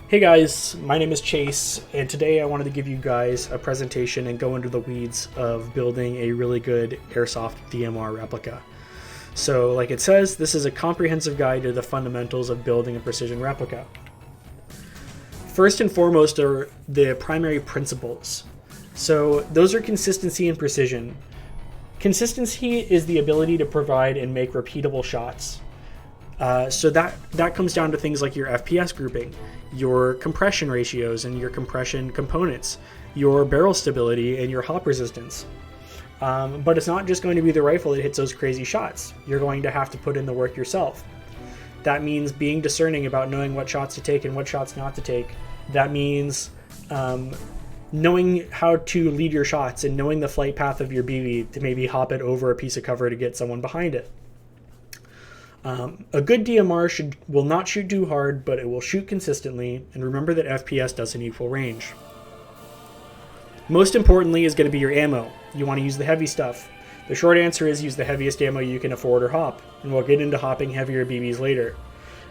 Hey guys, my name is Chase, and today I wanted to give you guys a presentation and go into the weeds of building a really good Airsoft DMR replica. So, like it says, this is a comprehensive guide to the fundamentals of building a precision replica. First and foremost are the primary principles. So, those are consistency and precision. Consistency is the ability to provide and make repeatable shots. So that comes down to things like your FPS grouping, your compression ratios and your compression components, your barrel stability and your hop resistance. But it's not just going to be the rifle that hits those crazy shots. You're going to have to put in the work yourself. That means being discerning about knowing what shots to take and what shots not to take. That means knowing how to lead your shots and knowing the flight path of your BB to maybe hop it over a piece of cover to get someone behind it. A good DMR will not shoot too hard, but it will shoot consistently, and remember that FPS doesn't equal range. Most importantly is going to be your ammo. You want to use the heavy stuff. The short answer is use the heaviest ammo you can afford or hop, and we'll get into hopping heavier BBs later.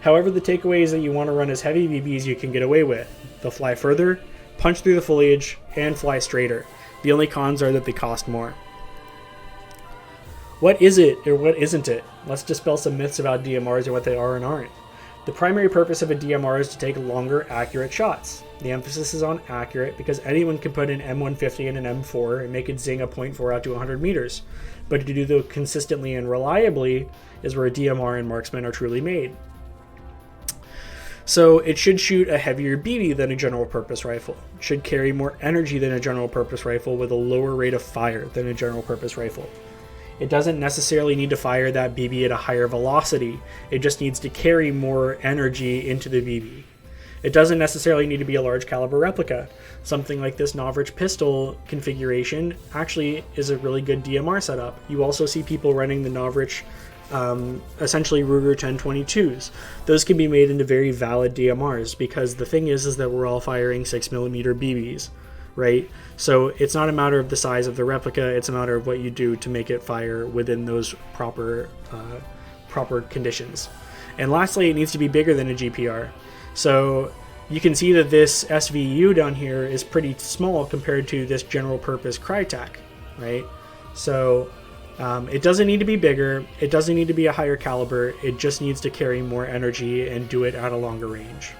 However, the takeaway is that you want to run as heavy BBs you can get away with. They'll fly further, punch through the foliage, and fly straighter. The only cons are that they cost more. What is it or what isn't it? Let's dispel some myths about DMRs and what they are and aren't. The primary purpose of a DMR is to take longer, accurate shots. The emphasis is on accurate because anyone can put an M150 in an M4 and make it zing a .4 out to 100 meters. But to do that consistently and reliably is where a DMR and marksman are truly made. So it should shoot a heavier BB than a general purpose rifle. It should carry more energy than a general purpose rifle with a lower rate of fire than a general purpose rifle. It doesn't necessarily need to fire that BB at a higher velocity. It just needs to carry more energy into the BB. It doesn't necessarily need to be a large caliber replica. Something like this Novrich pistol configuration actually is a really good DMR setup. You also see people running the Novrich essentially Ruger 1022s. Those can be made into very valid DMRs because the thing is that we're all firing 6mm BBs. Right? So it's not a matter of the size of the replica, it's a matter of what you do to make it fire within those proper conditions. And lastly, it needs to be bigger than a GPR. So you can see that this SVU down here is pretty small compared to this general purpose Crytac, right? So it doesn't need to be bigger, it doesn't need to be a higher caliber, it just needs to carry more energy and do it at a longer range.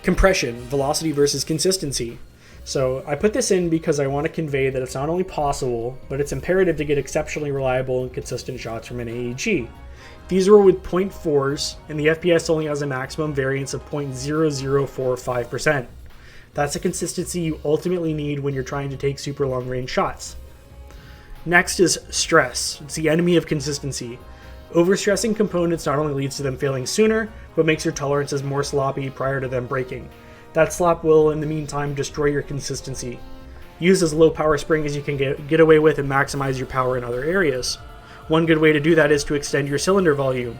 Compression, velocity versus consistency. So I put this in because I want to convey that it's not only possible, but it's imperative to get exceptionally reliable and consistent shots from an AEG. These are with .4s, and the FPS only has a maximum variance of 0.0045%. That's a consistency you ultimately need when you're trying to take super long range shots. Next is stress. It's the enemy of consistency. Overstressing components not only leads to them failing sooner, but makes your tolerances more sloppy prior to them breaking. That slop will, in the meantime, destroy your consistency. Use as low power spring as you can get away with and maximize your power in other areas. One good way to do that is to extend your cylinder volume.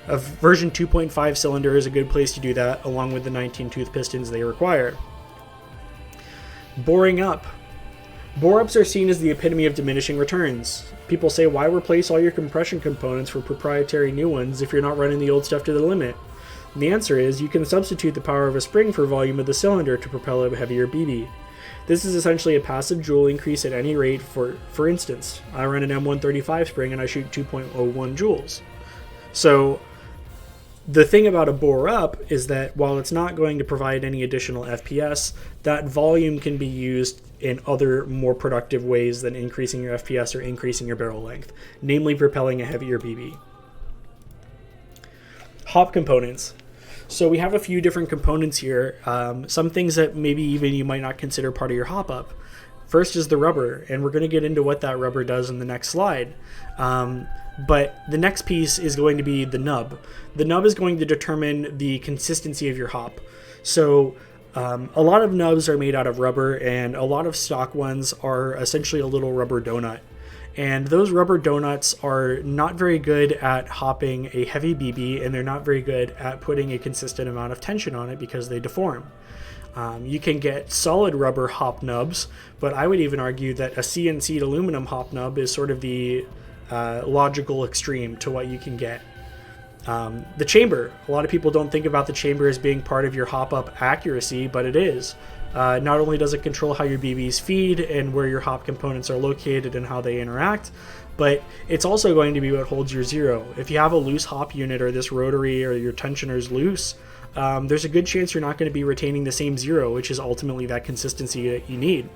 A version 2.5 cylinder is a good place to do that, along with the 19 tooth pistons they require. Boring up. Bore-ups are seen as the epitome of diminishing returns. People say, why replace all your compression components for proprietary new ones if you're not running the old stuff to the limit? And the answer is, you can substitute the power of a spring for volume of the cylinder to propel a heavier BB. This is essentially a passive joule increase at any rate. For instance, I run an M135 spring and I shoot 2.01 joules. So the thing about a bore up is that while it's not going to provide any additional FPS, that volume can be used in other more productive ways than increasing your FPS or increasing your barrel length, namely propelling a heavier BB. Hop components. So we have a few different components here. Some things that maybe even you might not consider part of your hop up. First is the rubber, and we're going to get into what that rubber does in the next slide. But the next piece is going to be the nub. The nub is going to determine the consistency of your hop. So a lot of nubs are made out of rubber, and a lot of stock ones are essentially a little rubber donut. And those rubber donuts are not very good at hopping a heavy BB, and they're not very good at putting a consistent amount of tension on it because they deform. You can get solid rubber hop nubs, but I would even argue that a CNC'd aluminum hop nub is sort of the logical extreme to what you can get. The chamber. A lot of people don't think about the chamber as being part of your hop-up accuracy, but it is. Not only does it control how your BBs feed and where your hop components are located and how they interact, but it's also going to be what holds your zero. If you have a loose hop unit or this rotary or your tensioner's loose, there's a good chance you're not going to be retaining the same zero, which is ultimately that consistency that you need.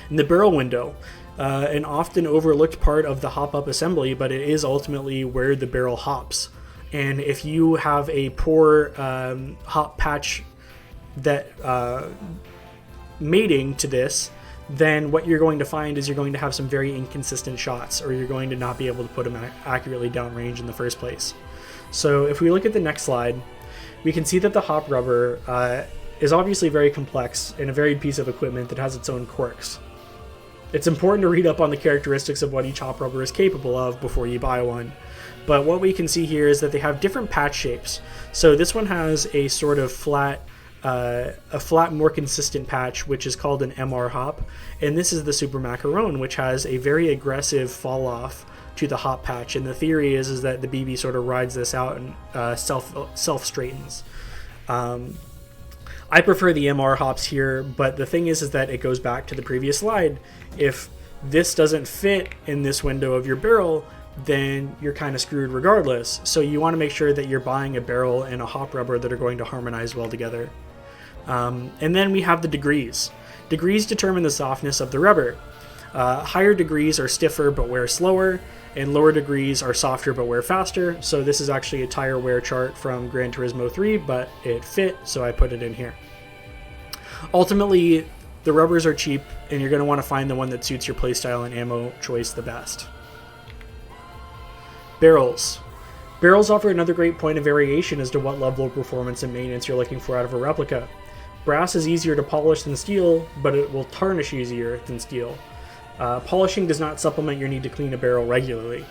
In the barrel window, an often overlooked part of the hop-up assembly, but it is ultimately where the barrel hops. And if you have a poor hop patch that mating to this, then what you're going to find is you're going to have some very inconsistent shots, or you're going to not be able to put them accurately downrange in the first place. So if we look at the next slide, we can see that the hop rubber is obviously very complex and a varied piece of equipment that has its own quirks. It's important to read up on the characteristics of what each hop rubber is capable of before you buy one. But what we can see here is that they have different patch shapes. So this one has a sort of flat, more consistent patch, which is called an MR hop. And this is the Super Macaron, which has a very aggressive fall off to the hop patch. And the theory is that the BB sort of rides this out and self straightens. I prefer the MR hops here, but the thing is that it goes back to the previous slide. If this doesn't fit in this window of your barrel, then you're kind of screwed regardless. So you want to make sure that you're buying a barrel and a hop rubber that are going to harmonize well together. And then we have the degrees. Degrees determine the softness of the rubber. Higher degrees are stiffer but wear slower, and lower degrees are softer but wear faster. So this is actually a tire wear chart from Gran Turismo 3, but it fit, so I put it in here. Ultimately, the rubbers are cheap, and you're going to want to find the one that suits your playstyle and ammo choice the best. Barrels. Barrels offer another great point of variation as to what level of performance and maintenance you're looking for out of a replica. Brass is easier to polish than steel, but it will tarnish easier than steel. Polishing does not supplement your need to clean a barrel regularly.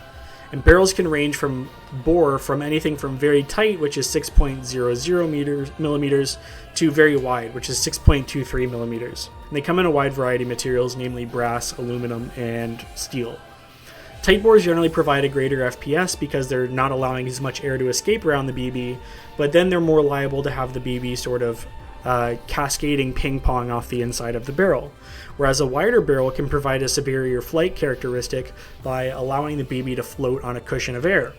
And barrels can range from bore from anything from very tight, which is 6.00 millimeters, to very wide, which is 6.23 millimeters. And they come in a wide variety of materials, namely brass, aluminum, and steel. Tight bores generally provide a greater FPS because they're not allowing as much air to escape around the BB, but then they're more liable to have the BB sort of cascading ping pong off the inside of the barrel. Whereas a wider barrel can provide a superior flight characteristic by allowing the BB to float on a cushion of air.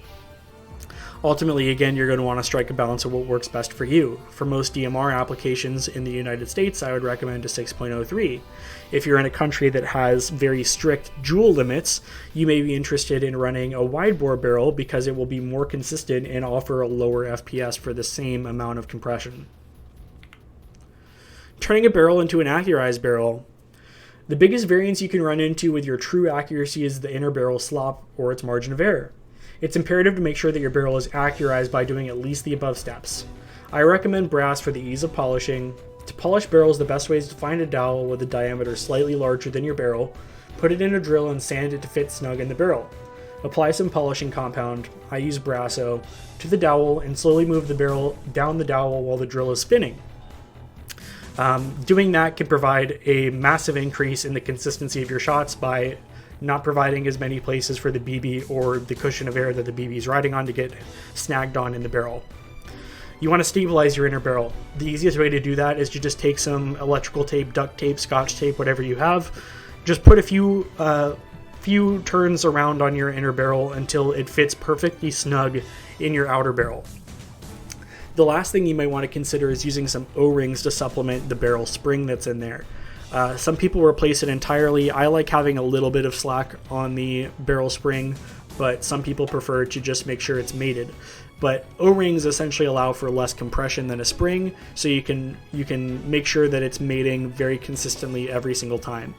Ultimately, again, you're going to want to strike a balance of what works best for you. For most DMR applications in the United States, I would recommend a 6.03. If you're in a country that has very strict joule limits, you may be interested in running a wide bore barrel because it will be more consistent and offer a lower FPS for the same amount of compression. Turning a barrel into an Accurized barrel. The biggest variance you can run into with your true accuracy is the inner barrel slop or its margin of error. It's imperative to make sure that your barrel is accurized by doing at least the above steps. I recommend brass for the ease of polishing. To polish barrels, the best way is to find a dowel with a diameter slightly larger than your barrel, put it in a drill and sand it to fit snug in the barrel. Apply some polishing compound, I use Brasso, to the dowel and slowly move the barrel down the dowel while the drill is spinning. Doing that can provide a massive increase in the consistency of your shots by not providing as many places for the BB or the cushion of air that the BB is riding on to get snagged on in the barrel. You want to stabilize your inner barrel. The easiest way to do that is to just take some electrical tape, duct tape, scotch tape, whatever you have. Just put a few turns around on your inner barrel until it fits perfectly snug in your outer barrel. The last thing you might want to consider is using some O-rings to supplement the barrel spring that's in there. Some people replace it entirely. I like having a little bit of slack on the barrel spring, but some people prefer to just make sure it's mated. But O-rings essentially allow for less compression than a spring, so you can make sure that it's mating very consistently every single time.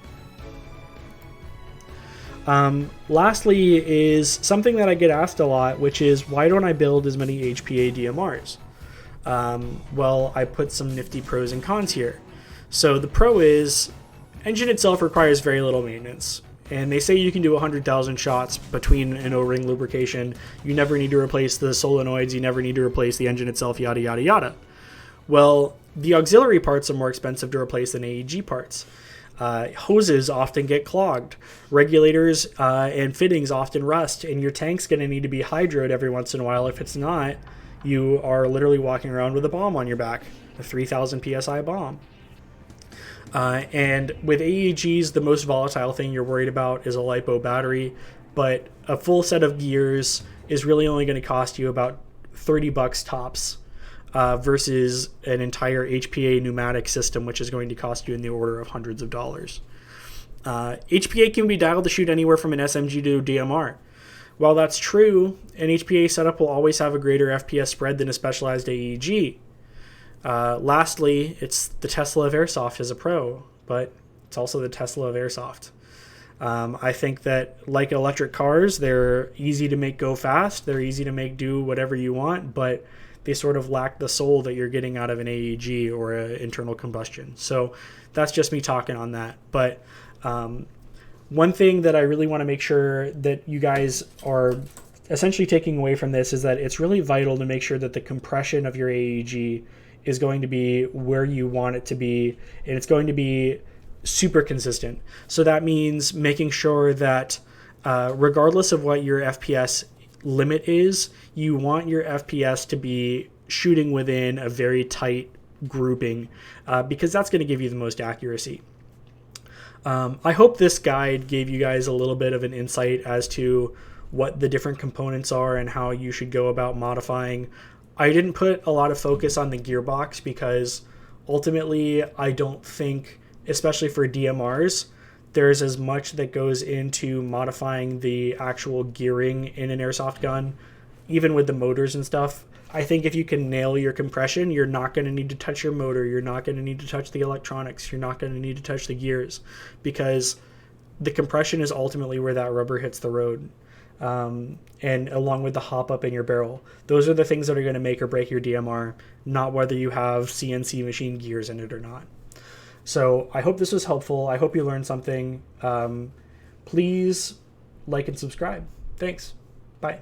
Lastly is something that I get asked a lot, which is why don't I build as many HPA DMRs? Well, I put some nifty pros and cons here. So the pro is, engine itself requires very little maintenance. And they say you can do 100,000 shots between an O-ring lubrication. You never need to replace the solenoids. You never need to replace the engine itself, yada, yada, yada. Well, the auxiliary parts are more expensive to replace than AEG parts. Hoses often get clogged. Regulators and fittings often rust, and your tank's going to need to be hydroed every once in a while. If it's not, you are literally walking around with a bomb on your back, a 3,000 psi bomb. And with AEGs, the most volatile thing you're worried about is a LiPo battery, but a full set of gears is really only going to cost you about $30 tops, versus an entire HPA pneumatic system, which is going to cost you in the order of hundreds of dollars. HPA can be dialed to shoot anywhere from an SMG to DMR. While that's true, an HPA setup will always have a greater FPS spread than a specialized AEG. Lastly, it's the Tesla of Airsoft as a pro, but it's also the Tesla of Airsoft. I think that, like electric cars, they're easy to make go fast, they're easy to make do whatever you want, but they sort of lack the soul that you're getting out of an AEG or an internal combustion. So that's just me talking on that. But one thing that I really want to make sure that you guys are essentially taking away from this is that it's really vital to make sure that the compression of your AEG is going to be where you want it to be, and it's going to be super consistent. So that means making sure that regardless of what your FPS limit is, you want your FPS to be shooting within a very tight grouping, because that's going to give you the most accuracy. I hope this guide gave you guys a little bit of an insight as to what the different components are and how you should go about modifying. I didn't put a lot of focus on the gearbox because ultimately I don't think, especially for DMRs, there's as much that goes into modifying the actual gearing in an airsoft gun, even with the motors and stuff. I think if you can nail your compression, you're not going to need to touch your motor, you're not going to need to touch the electronics, you're not going to need to touch the gears, because the compression is ultimately where that rubber hits the road. And along with the hop up in your barrel, those are the things that are going to make or break your DMR, not whether you have CNC machine gears in it or not. So I hope this was helpful. I hope you learned something. Please like and subscribe. Thanks. Bye.